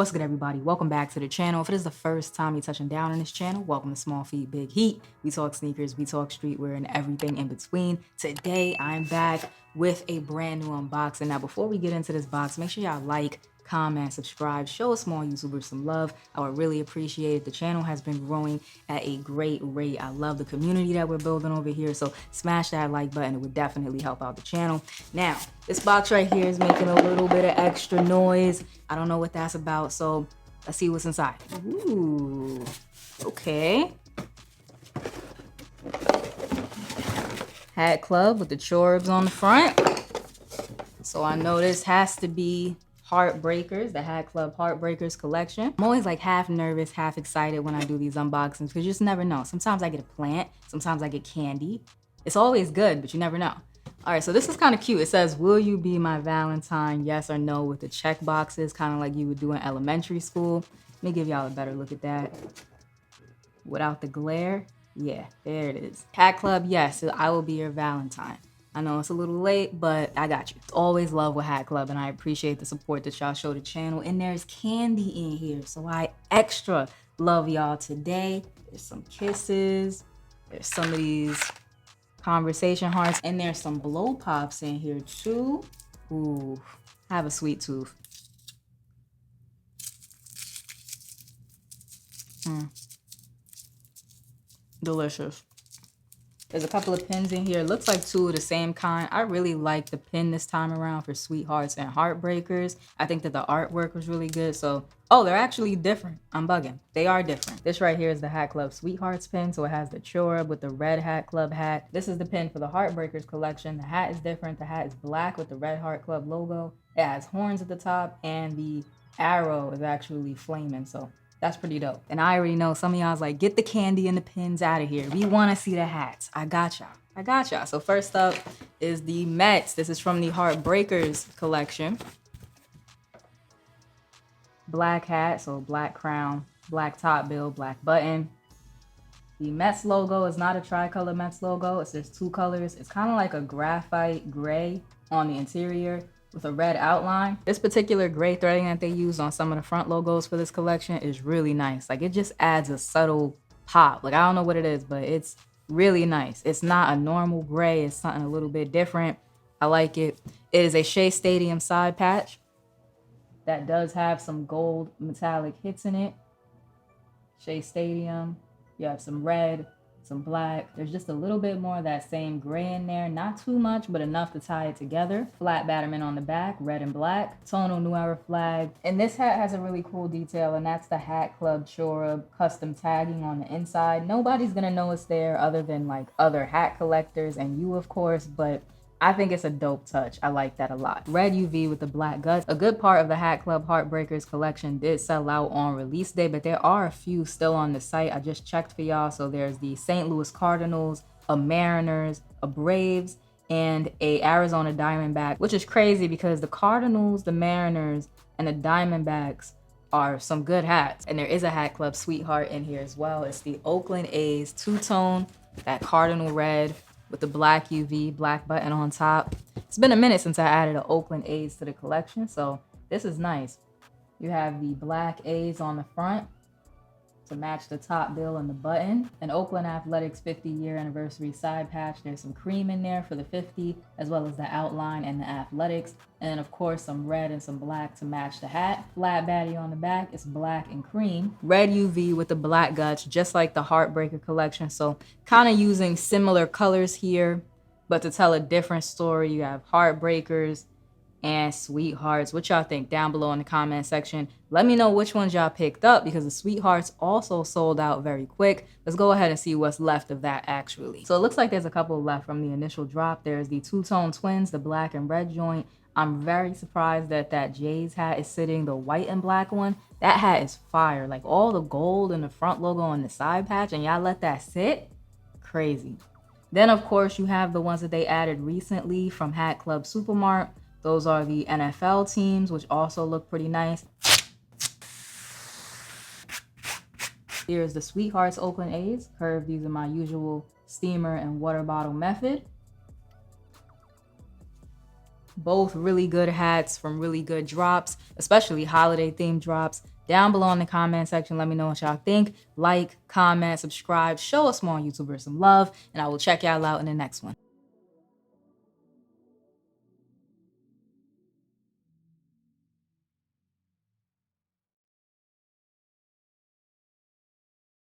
What's good, everybody? Welcome back to the channel. If it is the first time you're touching down on this channel, welcome to Small Feet Big Heat. We talk sneakers, we talk streetwear, and everything in between. Today, I'm back with a brand new unboxing. Now, before we get into this box, make sure y'all like, comment, subscribe, show a small YouTuber some love. I would really appreciate it. The channel has been growing at a great rate. I love the community that we're building over here, so smash that like button. It would definitely help out the channel. Now, this box right here is making a little bit of extra noise. I don't know what that's about, so let's see what's inside. Ooh, okay. Hat Club with the Chorubs on the front. So I know this has to be Heartbreakers, the Hat Club Heartbreakers collection. I'm always like half nervous, half excited when I do these unboxings because you just never know. Sometimes I get a plant, sometimes I get candy. It's always good, but you never know. All right, so this is kind of cute. It says, "Will you be my Valentine? Yes or no," with the check boxes, kind of like you would do in elementary school. Let me give y'all a better look at that. Without the glare, yeah, there it is. Hat Club, yes, I will be your Valentine. I know it's a little late, but I got you. Always love with Hat Club, and I appreciate the support that y'all show the channel. And there's candy in here, so I extra love y'all today. There's some kisses. There's some of these conversation hearts, and there's some blow pops in here too. Ooh, I have a sweet tooth. Delicious. There's a couple of pins in here. It looks like two of the same kind. I really like the pin this time around for Sweethearts and Heartbreakers. I think that the artwork was really good. So, oh, they're actually different. I'm bugging. They are different. This right here is the Hat Club Sweethearts pin. So it has the cherub with the red Hat Club hat. This is the pin for the Heartbreakers collection. The hat is different. The hat is black with the red Heart Club logo. It has horns at the top, and the arrow is actually flaming. So that's pretty dope. And I already know some of y'all's like, get the candy and the pins out of here. We want to see the hats. I got y'all. I got y'all. So first up is the Mets. This is from the Heartbreakers collection. Black hat, so black crown, black top bill, black button. The Mets logo is not a tricolor Mets logo. It's just two colors. It's kind of like a graphite gray on the interior with a red outline. This particular gray threading that they used on some of the front logos for this collection is really nice. Like, it just adds a subtle pop. Like, I don't know what it is, but it's really nice. It's not a normal gray. It's something a little bit different. I like it. It is a Shea Stadium side patch that does have some gold metallic hits in it. Shea Stadium. You have some red, some black. There's just a little bit more of that same gray in there. Not too much, but enough to tie it together. Flat batterman on the back, red and black. Tonal New Era flag. And this hat has a really cool detail, and that's the Hat Club Cherub custom tagging on the inside. Nobody's gonna know it's there other than like other hat collectors and you, of course, but I think it's a dope touch. I like that a lot. Red UV with the black guts. A good part of the Hat Club Heartbreakers collection did sell out on release day, but there are a few still on the site. I just checked for y'all. So there's the St. Louis Cardinals, a Mariners, a Braves, and a Arizona Diamondback, which is crazy because the Cardinals, the Mariners, and the Diamondbacks are some good hats. And there is a Hat Club Sweetheart in here as well. It's the Oakland A's two-tone, that cardinal red, with the black UV, black button on top. It's been a minute since I added an Oakland A's to the collection, so this is nice. You have the black A's on the front to match the top bill and the button. An Oakland Athletics 50-year anniversary side patch. There's some cream in there for the 50, as well as the outline and the athletics. And of course, some red and some black to match the hat. Flat baddie on the back, it's black and cream. Red UV with the black guts, just like the Heartbreaker collection. So kind of using similar colors here, but to tell a different story. You have Heartbreakers and Sweethearts. What y'all think down below in the comment section? Let me know which ones y'all picked up, because the Sweethearts also sold out very quick. Let's go ahead and see what's left of that actually. So it looks like there's a couple left from the initial drop. There's the two-tone twins, the black and red joint. I'm very surprised that that Jays hat is sitting, the white and black one. That hat is fire. Like, all the gold in the front logo on the side patch, and y'all let that sit? Crazy. Then of course you have the ones that they added recently from Hat Club Supermart. Those are the NFL teams, which also look pretty nice. Here's the Sweethearts Oakland A's, curved using my usual steamer and water bottle method. Both really good hats from really good drops, especially holiday themed drops. Down below in the comment section, let me know what y'all think. Like, comment, subscribe, show a small YouTuber some love, and I will check y'all out in the next one.